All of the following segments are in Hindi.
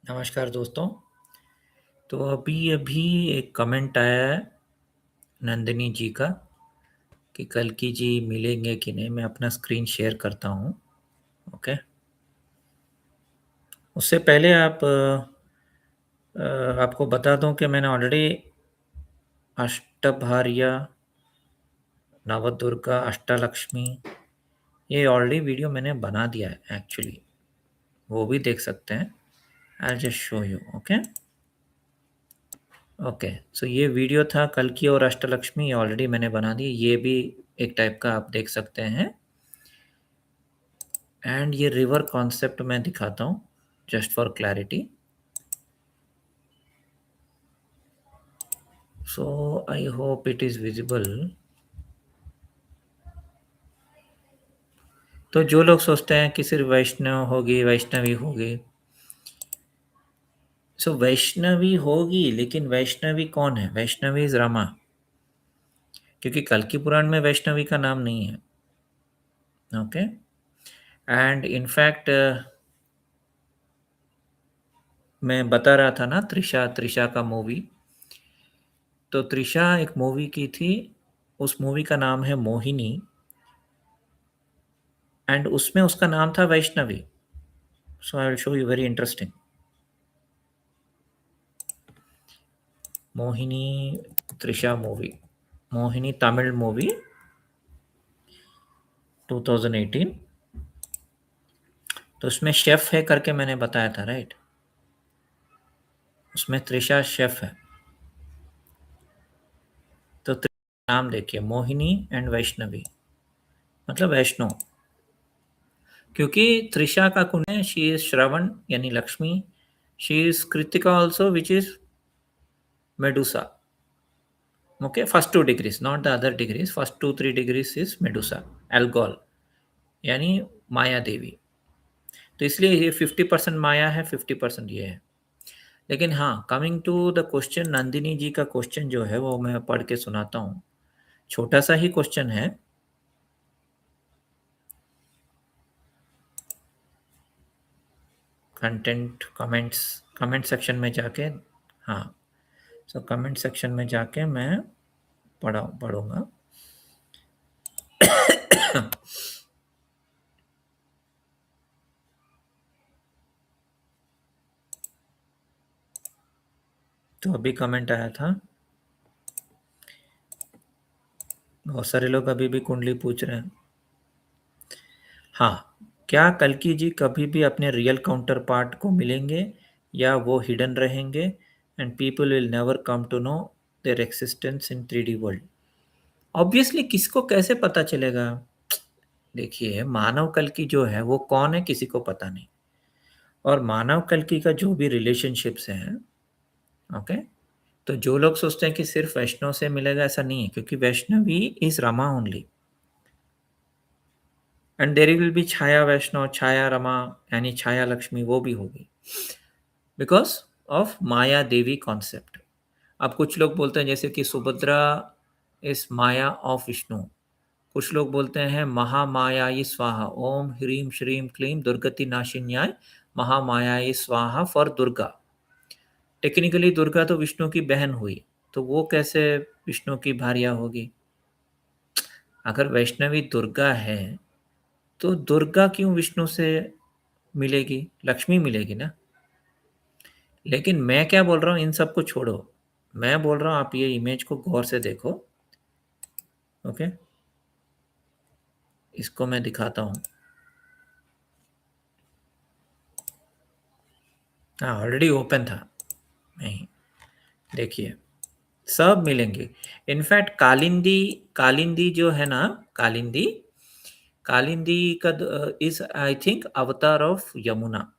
नमस्कार दोस्तों। तो अभी अभी एक कमेंट आया है नंदिनी जी का कि कल्कि जी मिलेंगे कि नहीं। मैं अपना स्क्रीन शेयर करता हूँ। ओके। उससे पहले आपको बता दूं कि मैंने ऑलरेडी अष्टभार्या, नवदुर्गा, अष्टलक्ष्मी ये ऑलरेडी वीडियो मैंने बना दिया है एक्चुअली। वो भी देख सकते हैं। I just show you. Okay. Okay, so ये वीडियो था कल्कि और अष्टलक्ष्मी, ये ऑलरेडी मैंने बना दी। ये भी एक टाइप का आप देख सकते हैं। एंड ये रिवर कॉन्सेप्ट मैं दिखाता हूँ just for clarity. So I hope it is visible. तो जो लोग सोचते हैं कि सिर्फ वैष्णव होगी, वैष्णवी होगी, सो वैष्णवी होगी, लेकिन वैष्णवी कौन है? वैष्णवी इज रमा, क्योंकि कल्कि पुराण में वैष्णवी का नाम नहीं है। ओके। एंड इनफैक्ट मैं बता रहा था ना, त्रिशा त्रिशा का मूवी। तो त्रिशा एक मूवी की थी, उस मूवी का नाम है मोहिनी, एंड उसमें उसका नाम था Vaishnavi. So I will show you, very interesting. Mohini Trisha movie, Mohini Tamil movie 2018। तो उसमें शेफ है करके मैंने बताया था, राइट? उसमें त्रिशा शेफ है। तो नाम देखिए, मोहिनी एंड वैष्णवी, मतलब वैष्णो। क्योंकि त्रिशा का कुन है, शी इज श्रवण यानी Lakshmi, she is Kritika also which is Medusa. Okay, first 2 degrees, not the other degrees, first 2-3 degrees is Medusa, ALGOL यानी माया देवी। तो इसलिए ये 50% माया है, 50% ये है। लेकिन हाँ, coming to the question, Nandini ji का क्वेश्चन जो है वो मैं पढ़ के सुनाता हूँ। छोटा सा ही क्वेश्चन है। कंटेंट कमेंट्स, कमेंट सेक्शन में जाके, हाँ, सो कमेंट सेक्शन में जाके मैं पढ़ूंगा। तो अभी कमेंट आया था, बहुत सारे लोग अभी भी कुंडली पूछ रहे हैं। हाँ, क्या कल्कि जी कभी भी अपने रियल काउंटर पार्ट को मिलेंगे या वो हिडन रहेंगे and people will never come to know their existence in 3D world? Obviously किसको कैसे पता चलेगा? देखिए, मानव कल्कि जो है वो कौन है किसी को पता नहीं। और मानव कल्कि का जो भी रिलेशनशिप्स हैं, ओके, तो जो लोग सोचते हैं कि सिर्फ वैष्णव से मिलेगा, ऐसा नहीं है, क्योंकि Vaishnavi is Rama only, and there will be Chhaya Vaishnav, Chhaya Rama, यानी छाया लक्ष्मी वो भी होगी, because of Maya Devi concept. अब कुछ लोग बोलते हैं जैसे कि सुभद्रा इज माया ऑफ विष्णु। कुछ लोग बोलते हैं महामायाई स्वाहा, ओम ह्रीम श्रीम क्लीम दुर्गति नाशिन्याय महामायाई स्वाहा फॉर दुर्गा। टेक्निकली दुर्गा तो विष्णु की बहन हुई, तो वो कैसे विष्णु की भार्या होगी? अगर वैष्णवी दुर्गा है तो दुर्गा क्यों विष्णु से मिलेगी? लक्ष्मी मिलेगी ना। लेकिन मैं क्या बोल रहा हूँ, इन सब को छोड़ो। मैं बोल रहा हूँ आप ये इमेज को गौर से देखो। ओके, इसको मैं दिखाता हूँ। हाँ, ऑलरेडी ओपन था। नहीं, देखिए, सब मिलेंगे। इनफैक्ट कालिंदी, कालिंदी जो है ना, कालिंदी, कालिंदी का इज आई थिंक अवतार of Yamuna.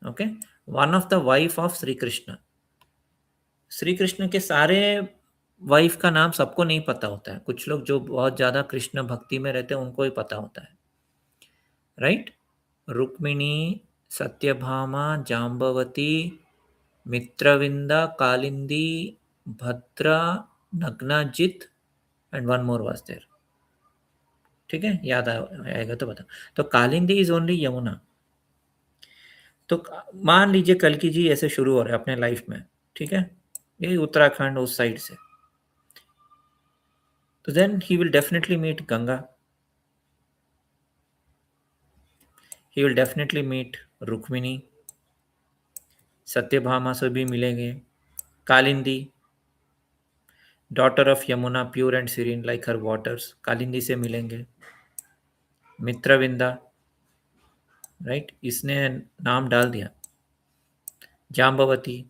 Okay, one of the wife of Shri Krishna. Shri Krishna के सारे वाइफ का नाम सबको नहीं पता होता है। कुछ लोग जो बहुत ज्यादा कृष्ण भक्ति में रहते हैं उनको ही पता होता है, right? Rukmini, Satyabhama, Jambavati, Mitravinda, Kalindi, Bhadra, Nagnajit, and one more was there. ठीक है, याद आएगा तो बता। तो कालिंदी इज ओनली यमुना। तो मान लीजिए कल्कि जी ऐसे शुरू हो रहे हैं अपने लाइफ में, ठीक है, ये उत्तराखंड उस साइड से, तो then he will definitely meet Ganga, he will definitely meet Rukmini, Satyabhama से भी मिलेंगे, Kalindi, daughter of Yamuna pure and serene like her waters, Kalindi से मिलेंगे, मित्रविंदा, राइट, इसने नाम डाल दिया, जाम्बवती,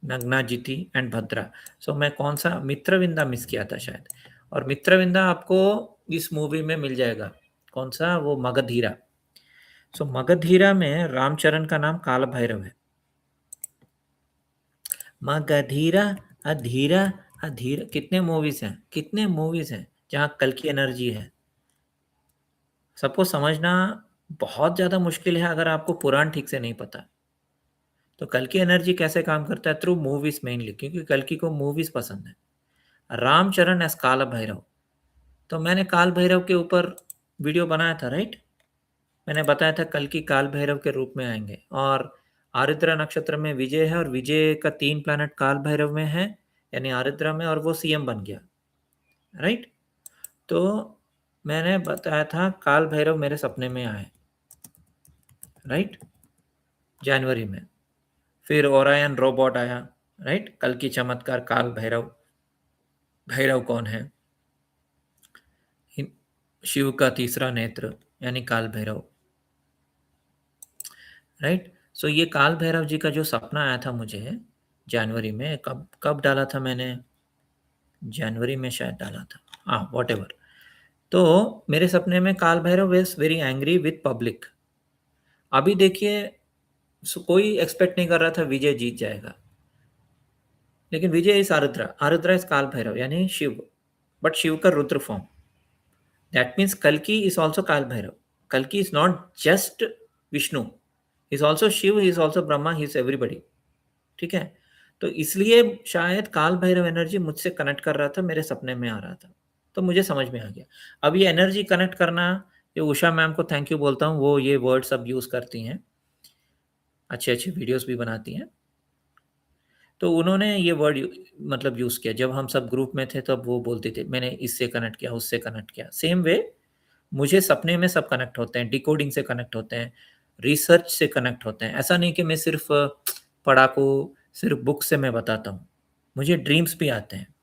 नग्नाजिति एंड भद्रा। सो मैं कौन सा मित्रविंदा मिस किया था शायद, और मित्रविंदा आपको इस मूवी में मिल जाएगा, कौन सा, वो मगधीरा। सो मगधीरा में रामचरण का नाम काल भैरव है। मगधीरा, अधीरा, अधीरा, कितने मूवीज हैं जहाँ कल की एनर्जी है। सबको समझना बहुत ज्यादा मुश्किल है अगर आपको पुराण ठीक से नहीं पता। तो कल की एनर्जी कैसे काम करता है, थ्रू मूवीज मेनली, क्योंकि कल की को मूवीज पसंद है। रामचरण एस काल भैरव, तो मैंने काल भैरव के ऊपर वीडियो बनाया था, राइट। मैंने बताया था कल की काल भैरव के रूप में आएंगे, और आरिद्रा नक्षत्र में विजय है, और विजय का 3 प्लैनेट काल भैरव में है, यानी आरिद्रा में, और वो सीएम बन गया, राइट। तो मैंने बताया था काल भैरव मेरे सपने में आए, राइट, जनवरी में। फिर ओरायन रोबोट आया, राइट, कल की चमत्कार काल भैरव। भैरव कौन है, शिव का तीसरा नेत्र, यानी काल भैरव, राइट। सो ये काल भैरव जी का जो सपना आया था मुझे जनवरी में, कब कब डाला था मैंने, जनवरी में शायद डाला था, हाँ वॉट एवर। तो मेरे सपने में काल Bhairav is very angry with public. अभी देखिए, कोई एक्सपेक्ट नहीं कर रहा था विजय जीत जाएगा, लेकिन विजय इज आरुद्रा, आरुद्रा इज काल भैरव यानी शिव, बट शिव का रुद्र फॉर्म। दैट मीन्स कल्कि इज ऑल्सो काल भैरव। कल्कि is not just Vishnu, is also Shiv, is also Brahma, he is everybody, ठीक है। तो इसलिए शायद काल भैरव एनर्जी मुझसे कनेक्ट कर रहा था, मेरे सपने में आ रहा था, तो मुझे समझ में आ गया। अब ये एनर्जी कनेक्ट करना, ये उषा मैम को थैंक यू बोलता हूँ, वो ये वर्ड सब यूज़ करती हैं, अच्छे अच्छे वीडियोस भी बनाती हैं। तो उन्होंने ये वर्ड मतलब यूज़ किया, जब हम सब ग्रुप में थे तब वो बोलते थे मैंने इससे कनेक्ट किया, उससे कनेक्ट किया। सेम वे मुझे सपने में सब कनेक्ट होते हैं, डिकोडिंग से कनेक्ट होते हैं, रिसर्च से कनेक्ट होते हैं। ऐसा नहीं कि मैं सिर्फ पढ़ाकू, सिर्फ बुक से मैं बताता हूँ, मुझे ड्रीम्स भी आते हैं।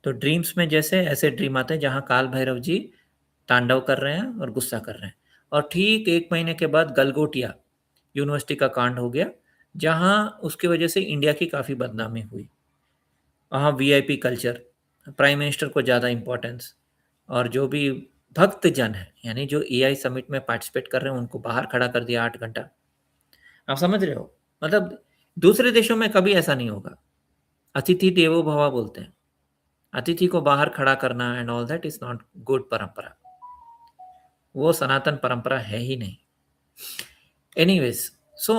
तो ड्रीम्स में जैसे ऐसे ड्रीम आते हैं जहाँ काल भैरव जी तांडव कर रहे हैं और गुस्सा कर रहे हैं। और ठीक 1 महीने के बाद गलगोटिया यूनिवर्सिटी का कांड हो गया, जहाँ उसकी वजह से इंडिया की काफ़ी बदनामी हुई। वहाँ वीआईपी कल्चर, प्राइम मिनिस्टर को ज़्यादा इम्पोर्टेंस, और जो भी भक्त जन है, यानी जो एआई समिट में पार्टिसिपेट कर रहे हैं, उनको बाहर खड़ा कर दिया 8 घंटा। आप समझ रहे हो, मतलब दूसरे देशों में कभी ऐसा नहीं होगा। अतिथि देवो भव बोलते हैं, अतिथि को बाहर खड़ा करना and all that is not good परंपरा, वो सनातन परंपरा है ही नहीं। एनीवेज, सो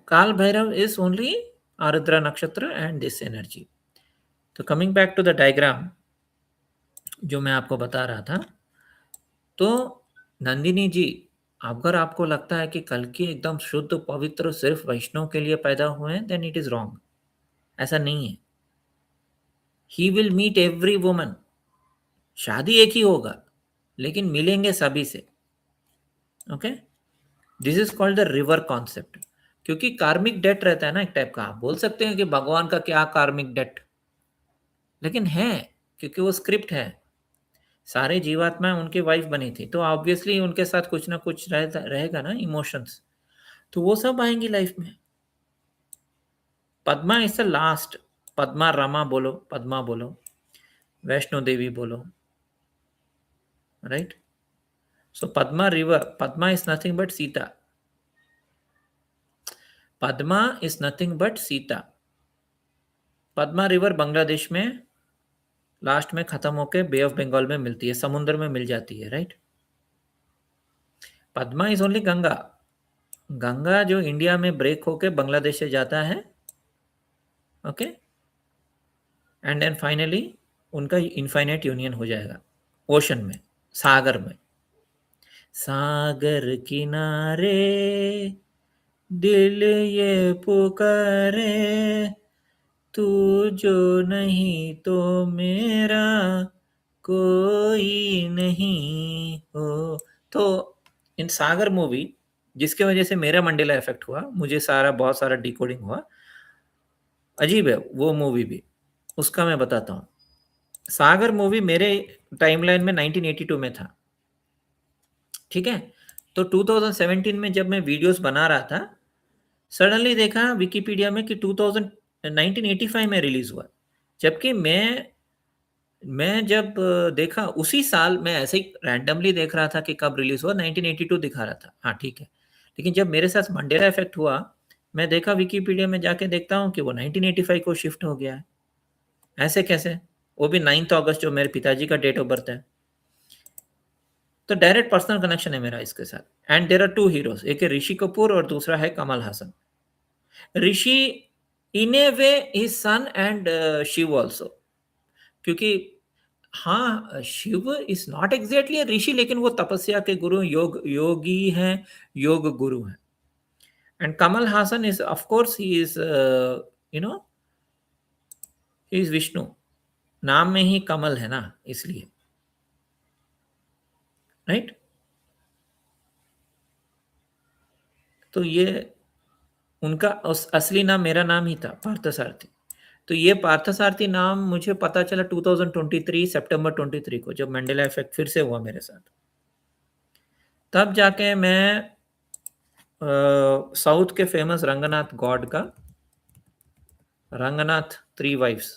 काल भैरव इज ओनली आरुद्रा नक्षत्र एंड दिस एनर्जी। तो coming back to the diagram जो मैं आपको बता रहा था, तो नंदिनी जी, अगर आपको लगता है कि कल्कि एकदम शुद्ध पवित्र सिर्फ वैष्णव के लिए पैदा हुए हैं, देन इट इज रॉन्ग। ऐसा नहीं है, he will meet every woman, शादी एक ही होगा लेकिन मिलेंगे सभी से, okay. This is called the river concept. क्योंकि कार्मिक डेट रहता है ना एक टाइप का, आप बोल सकते हैं कि भगवान का क्या कार्मिक डेट, लेकिन है, क्योंकि वो स्क्रिप्ट है। सारे जीवात्मा उनकी वाइफ बनी थी, तो ऑब्वियसली उनके साथ कुछ ना कुछ रहेगा ना, इमोशंस, तो वो सब आएंगी लाइफ में। Padma is the last, Padma Rama बोलो, पद्मा बोलो, वैष्णो देवी बोलो, right. So Padma river, Padma is nothing but Sita, Padma is nothing but Sita. Padma river Bangladesh में लास्ट में खत्म होके बे ऑफ बंगाल में मिलती है, समुद्र में मिल जाती है, right. Padma is only Ganga, Ganga जो इंडिया में ब्रेक होके बांग्लादेश से जाता है, ओके, एंड देन फाइनली उनका इनफाइनाइट यूनियन हो जाएगा ओशन में, सागर में। सागर किनारे दिल ये पुकारे, तू जो नहीं तो मेरा कोई नहीं हो। तो इन सागर मूवी, जिसके वजह से मेरा मंडेला इफेक्ट हुआ, मुझे बहुत सारा डिकोडिंग हुआ। अजीब है वो मूवी भी, उसका मैं बताता हूँ। सागर मूवी मेरे टाइमलाइन में 1982 में था, ठीक है। तो 2017 में जब मैं वीडियोस बना रहा था, सडनली देखा विकिपीडिया में कि 2000 1985 में रिलीज हुआ। जबकि मैं जब देखा उसी साल, मैं ऐसे ही रैंडमली देख रहा था कि कब रिलीज हुआ, 1982 दिखा रहा था, हाँ ठीक है। लेकिन जब मेरे साथ मंडेला इफेक्ट हुआ, मैं देखा विकिपीडिया में जाके देखता हूँ कि वो 1985 को शिफ्ट हो गया है। ऐसे कैसे? वो भी 9 अगस्त, जो मेरे पिताजी का डेट ऑफ बर्थ है। तो डायरेक्ट पर्सनल कनेक्शन है मेरा इसके साथ। And there are two heroes, एक है ऋषि कपूर और दूसरा है Kamal Haasan. Rishi in a way his son and Shiv also, क्योंकि हाँ, Shiv is not exactly Rishi, लेकिन वो तपस्या के गुरु, योगी हैं, योग गुरु हैं। And Kamal Haasan is of course he is you know he is Vishnu, नाम में ही कमल है ना, इसलिए, राइट। तो ये उनका असली नाम, मेरा नाम ही था पार्थसारथी। तो ये पार्थसारथी नाम मुझे पता चला 2023 सितंबर 23 को, जब मंडेला इफेक्ट फिर से हुआ मेरे साथ। तब जाके मैं साउथ के फेमस रंगनाथ गॉड का, रंगनाथ थ्री वाइफ्स,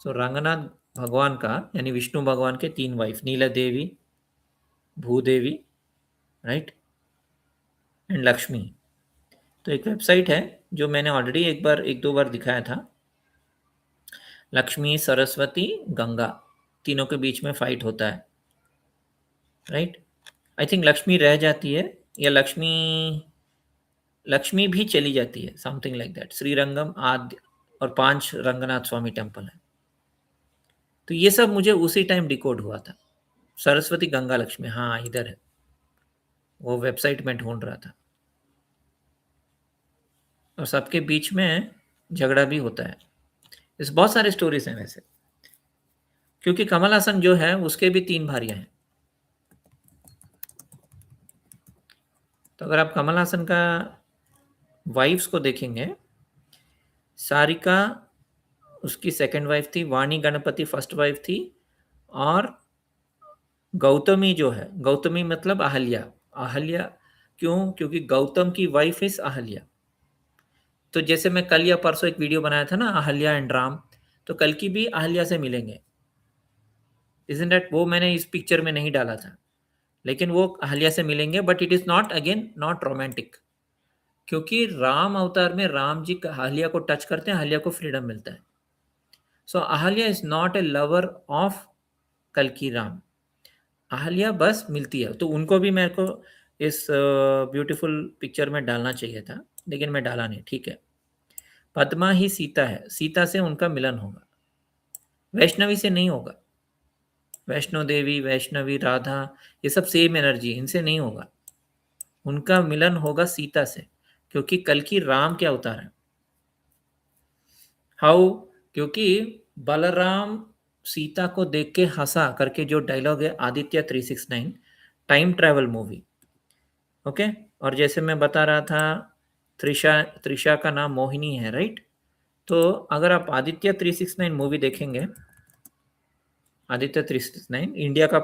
सो रंगनाथ भगवान का, यानी विष्णु भगवान के तीन wife, Neela Devi, Bhudevi, right, and Lakshmi. तो एक वेबसाइट है जो मैंने ऑलरेडी एक दो बार दिखाया था, लक्ष्मी, सरस्वती, गंगा, तीनों के बीच में फाइट होता है, राइट। आई थिंक लक्ष्मी रह जाती है, या लक्ष्मी भी चली जाती है, समथिंग लाइक दैट। श्रीरंगम आदि और 5 रंगनाथ स्वामी टेम्पल है। तो ये सब मुझे उसी टाइम डिकोड हुआ था। सरस्वती, गंगा, लक्ष्मी, हाँ इधर है, वो वेबसाइट में ढूंढ रहा था। और सबके बीच में झगड़ा भी होता है। इस बहुत सारे स्टोरीज हैं वैसे, क्योंकि कमल हासन जो है उसके भी 3 भारियां हैं। तो अगर आप कमल हासन का वाइफ्स को देखेंगे, सारिका उसकी सेकंड वाइफ थी, वाणी गणपति फर्स्ट वाइफ थी, और गौतमी जो है, गौतमी मतलब अहल्या। अहल्या क्यों? क्योंकि गौतम की वाइफ इज अहल्या। तो जैसे मैं कल या परसों एक वीडियो बनाया था ना, अहल्या एंड राम, तो कल की भी अहल्या से मिलेंगे, इजंट दैट? वो मैंने इस पिक्चर में नहीं डाला था, लेकिन वो अहल्या से मिलेंगे, but it is not, again not romantic. क्योंकि राम अवतार में राम जी अहल्या को टच करते हैं, अहल्या को फ्रीडम मिलता है। So Ahalya is not a lover of कल्कि राम। अहल्या बस मिलती है, तो उनको भी मेरे को इस ब्यूटीफुल पिक्चर में डालना चाहिए था, लेकिन मैं डाला नहीं, ठीक है। पद्मा ही सीता है, सीता से उनका मिलन होगा, वैष्णवी से नहीं होगा। वैष्णो देवी, वैष्णवी, राधा, ये सब सेम एनर्जी, इनसे नहीं होगा। उनका मिलन होगा सीता से, क्योंकि कल की राम के अवतार है। हाउ? क्योंकि बलराम सीता को देख के हंसा करके जो डायलॉग है, Aditya 369, time travel movie, okay. और जैसे मैं बता रहा था, त्रिशा त्रिशा का नाम मोहिनी है, राइट। तो अगर आप आदित्य 369 मूवी देखेंगे, आदित्य 369 इंडिया का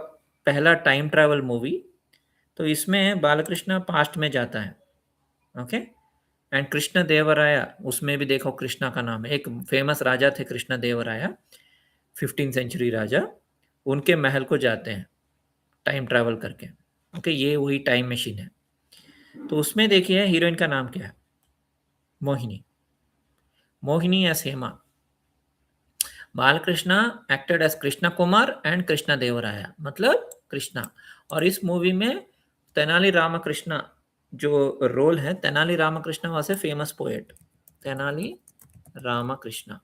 पहला टाइम ट्रैवल मूवी, तो इसमें बालकृष्ण पास्ट में जाता है, ओके। एंड कृष्ण देवराया, उसमें भी देखो कृष्णा का नाम है, एक फेमस राजा थे कृष्ण देवराया, 15 सेंचुरी राजा, उनके महल को जाते हैं टाइम ट्रैवल करके, ओके। ये वही टाइम मशीन है। तो उसमें देखिए हीरोइन का नाम क्या है, Mohini. Mohini as Hema. Balakrishna acted as Krishna Kumar and Krishna Devaraya, मतलब कृष्णा। और इस मूवी में तेनाली रामकृष्ण जो रोल है, Tenali Ramakrishna was a famous poet. Tenali Ramakrishna,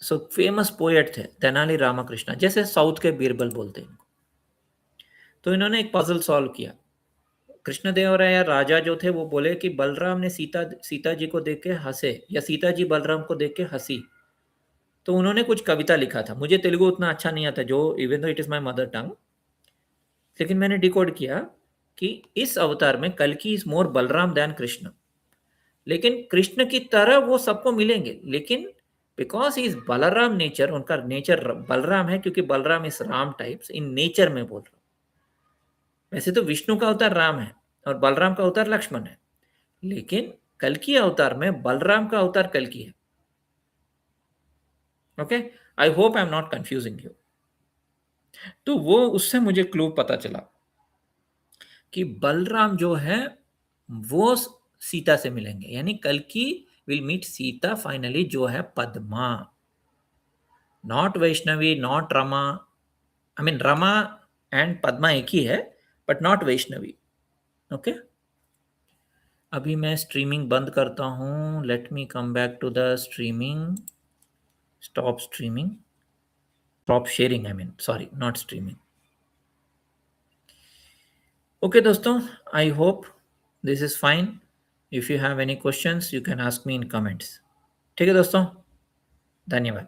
so famous poet थे तेनाली रामकृष्ण, जैसे साउथ के बीरबल बोलते हैं। तो इन्होंने एक पजल सॉल्व किया। कृष्णदेवराय राजा जो थे वो बोले कि बलराम ने सीता सीता जी को देख के हंसे या सीता जी बलराम को देख के हंसी। तो उन्होंने कुछ कविता लिखा था। मुझे तेलुगु उतना अच्छा नहीं आता, जो even though it is my mother tongue, लेकिन मैंने डिकोड किया कि इस अवतार में कल्कि is more Balram than Krishna. लेकिन कृष्ण की तरह वो सबको मिलेंगे, लेकिन because he is Balram nature, उनका नेचर बलराम है, क्योंकि Balram is Ram types in nature में बोल रहा हूँ। वैसे तो विष्णु का अवतार राम है और बलराम का अवतार लक्ष्मण है, लेकिन कल्कि अवतार में बलराम का अवतार कल्कि है। Okay, I hope I am not confusing you. तो वो उससे मुझे क्लू पता चला कि बलराम जो है वो सीता से मिलेंगे, यानी कल्कि विल मीट सीता फाइनली, जो है Padma, not Vaishnavi, not Rama. I mean Rama and Padma एक ही है, बट नॉट वैष्णवी। ओके, अभी मैं स्ट्रीमिंग बंद करता हूँ। Let me come back to the streaming. Stop streaming, stop sharing, I mean sorry, not streaming. Okay दोस्तों, I hope this is fine. If you have any questions you can ask me in comments. ठीक है दोस्तों, धन्यवाद।